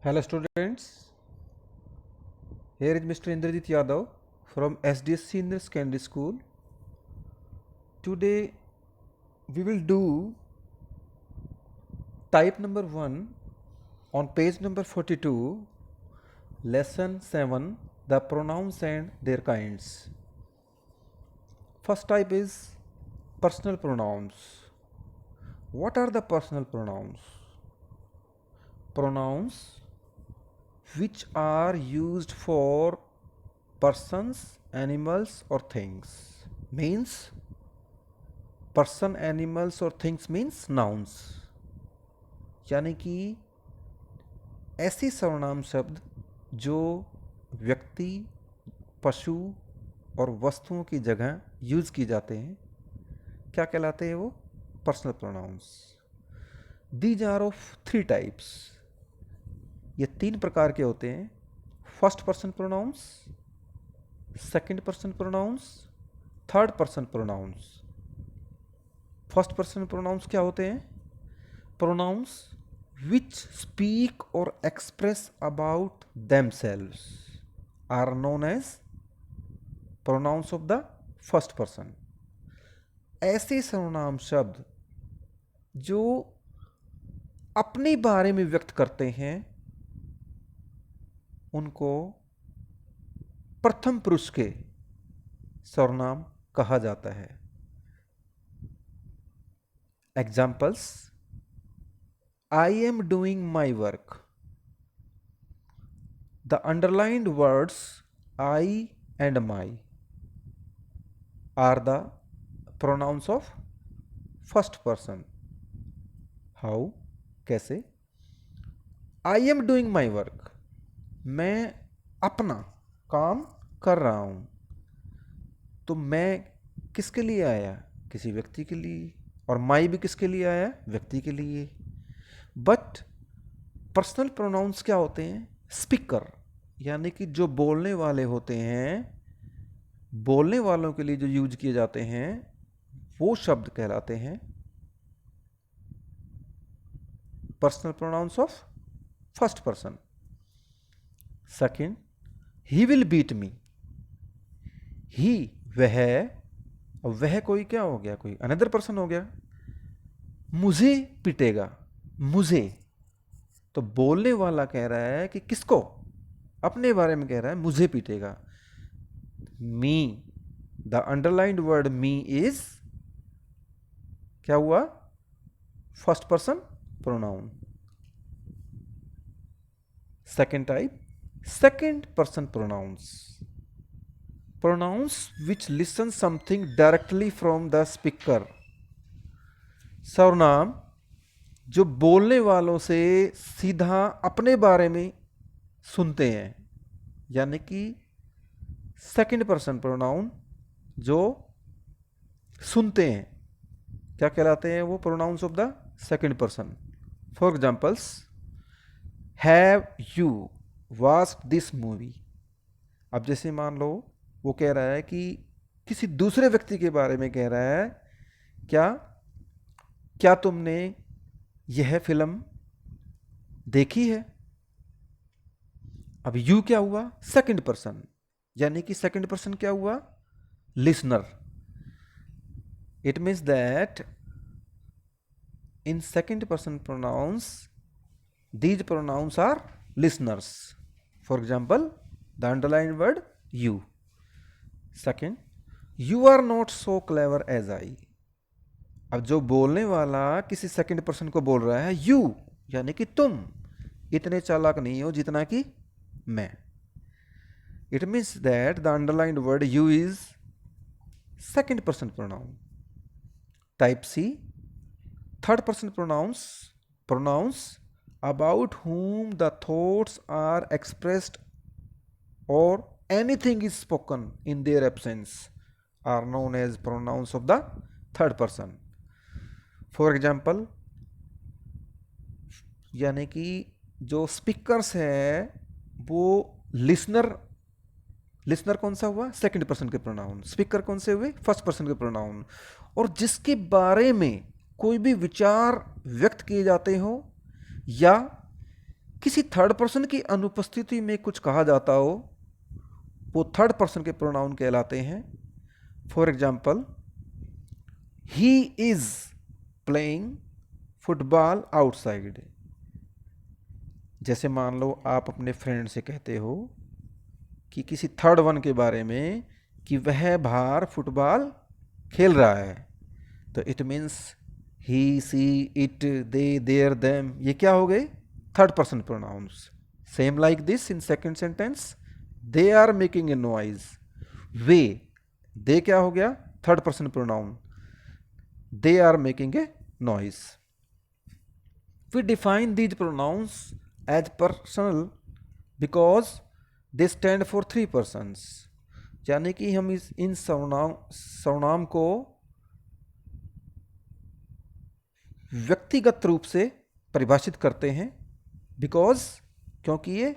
Hello students, here is Mr. Indrajit Yadav from SDS Senior Secondary School. Today we will do type number 1 on page number 42, lesson 7, the pronouns and their kinds. First type is personal pronouns. What are the personal pronouns? Pronouns which are used for persons, animals or things. Means person, animals और things means nouns. यानी कि ऐसे सर्वनाम शब्द जो व्यक्ति, पशु और वस्तुओं की जगह यूज़ की जाते हैं क्या कहलाते हैं? वो personal pronouns. These are of 3 types. ये 3 प्रकार के होते हैं. First person pronouns, second person pronouns, third person pronouns. First person pronouns क्या होते हैं? प्रोनाउंस विच स्पीक और express about themselves are known as pronouns of the first person. ऐसे सर्वनाम शब्द जो अपने बारे में व्यक्त करते हैं उनको प्रथम पुरुष के सर्वनाम कहा जाता है. Examples: I am doing my work. The underlined words I and my are the pronouns of first person. How? कैसे? I am doing my work. मैं अपना काम कर रहा हूँ. तो मैं किसके लिए आया? किसी व्यक्ति के लिए. और माई भी किसके लिए आया? व्यक्ति के लिए. बट पर्सनल प्रोनाउंस क्या होते हैं? स्पीकर, यानी कि जो बोलने वाले होते हैं, बोलने वालों के लिए जो यूज किए जाते हैं वो शब्द कहलाते हैं personal pronouns of first person. Second, he will beat me. He वह, और वह कोई क्या हो गया? कोई अनदर पर्सन हो गया. मुझे पीटेगा. मुझे, तो बोलने वाला कह रहा है कि किसको? अपने बारे में कह रहा है मुझे पीटेगा. Me, the underlined word me is क्या हुआ? First person pronoun. Second type, second person pronouns. Pronouns which listen something directly from the speaker. सर्वनाम जो बोलने वालों से सीधा अपने बारे में सुनते हैं, यानी कि सेकंड पर्सन प्रोनाउन जो सुनते हैं क्या कहलाते हैं? वो pronouns of the second person. For examples, have you watched this movie. अब जैसे मान लो वो कह रहा है कि किसी दूसरे व्यक्ति के बारे में कह रहा है, क्या तुमने यह फिल्म देखी है? अब यू क्या हुआ? सेकंड पर्सन, यानी कि सेकंड पर्सन क्या हुआ? Listener. It means that in second person pronounce these pronouns are listeners. For example, the underlined word you. Second, you are not so clever as I. अब जो बोलने वाला किसी सेकंड पर्सन को बोल रहा है you, यानी कि तुम इतने चालाक नहीं हो जितना कि मैं. It means that the underlined word you is second person pronoun. Type C, third person pronouns about whom the thoughts are expressed or anything is spoken in their absence are known as pronouns of the third person. For example, यानी कि जो speakers है वो listener कौन सा हुआ? Second person के pronoun. Speaker कौन से हुए? फर्स्ट पर्सन के प्रोनाउन. और जिसके बारे में कोई भी विचार व्यक्त किए जाते हो या किसी थर्ड पर्सन की अनुपस्थिति में कुछ कहा जाता हो, वो थर्ड पर्सन के प्रोनाउन कहलाते हैं। For example, he is playing football outside. जैसे मान लो आप अपने फ्रेंड से कहते हो कि किसी थर्ड वन के बारे में कि वह बाहर फुटबॉल खेल रहा है, तो it means he, she, it, they, there, them, ये क्या हो गए? Third person pronouns. Same like this in second sentence, they are making a noise. वे, दे क्या हो गया? Third person pronoun. They are making a noise. We define these pronouns as personal because they stand for three persons। यानी कि हम इन सर्वनाम को व्यक्तिगत रूप से परिभाषित करते हैं, बिकॉज क्योंकि ये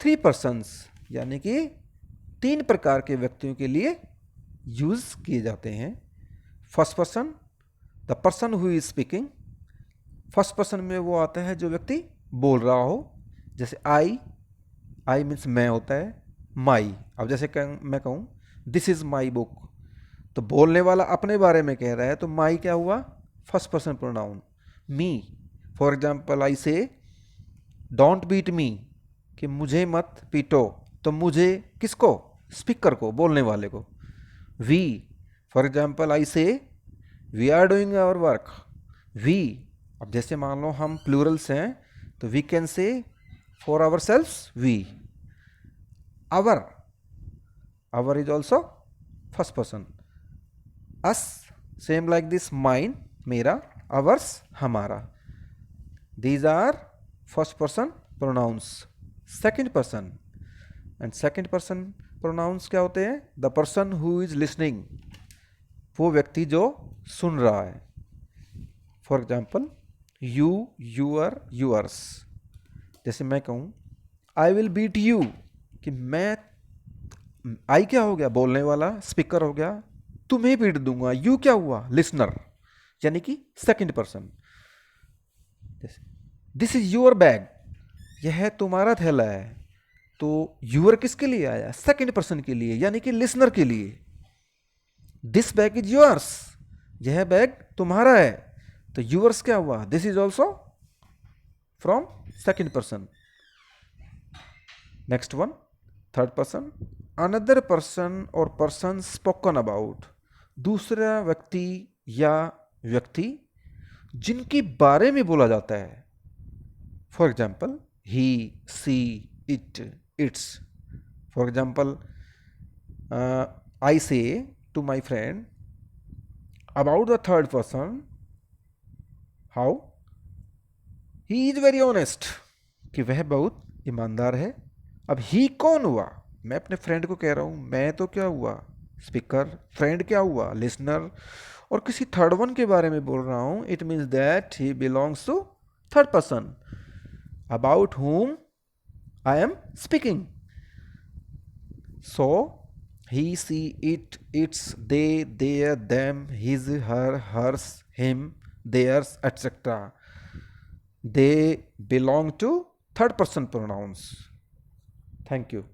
थ्री पर्सन्स यानी कि तीन प्रकार के व्यक्तियों के लिए यूज किए जाते हैं। First person, the person who is speaking. First person में वो आता है जो व्यक्ति बोल रहा हो, जैसे आई, आई मीन्स मैं होता है, माई। अब जैसे मैं कहूँ दिस इज माई बुक, तो बोलने वाला अपने बारे में कह रहा है, तो माई क्या हुआ? First person pronoun. Me, for example I से डोंट बीट मी, कि मुझे मत पीटो, तो मुझे किसको? स्पीकर को, बोलने वाले को। We, for example I say we are doing our work. We, अब जैसे मान लो हम प्लूरल्स हैं, तो we can say for ourselves we. Our, our is also first person. Us, same like this, mine मेरा, आवर्स हमारा। These are first person pronouns. Second person, and second person pronouns क्या होते हैं? The person who is listening, वो व्यक्ति जो सुन रहा है। For example you, your, yours. जैसे मैं कहूँ आई विल बीट यू, कि मैं, आई क्या हो गया? बोलने वाला, स्पीकर हो गया, तुम्हें पीट दूंगा। यू क्या हुआ? लिसनर, यानी कि second person. This is your bag, यह तुम्हारा थैला है, तो यूअर किसके लिए आया? सेकंड पर्सन के लिए, यानी कि लिसनर के लिए। दिस बैग इज योर्स, यह बैग तुम्हारा है, तो यूअर्स क्या हुआ? This is also from second person. Next one, third person, another person और पर्सन स्पोकन अबाउट, दूसरा व्यक्ति या व्यक्ति जिनके बारे में बोला जाता है। For example he, she, it, its. For example I say to my friend about the third person, how he is very honest, कि वह बहुत ईमानदार है। अब ही कौन हुआ? मैं अपने फ्रेंड को कह रहा हूं, मैं तो क्या हुआ? स्पीकर। फ्रेंड क्या हुआ? लिसनर। और किसी थर्ड वन के बारे में बोल रहा हूं, it means that he belongs to third person about whom I am speaking. So he, she, it, its, they, their, them, his, her, hers, him, theirs, etc. They belong to third person pronouns. Thank you.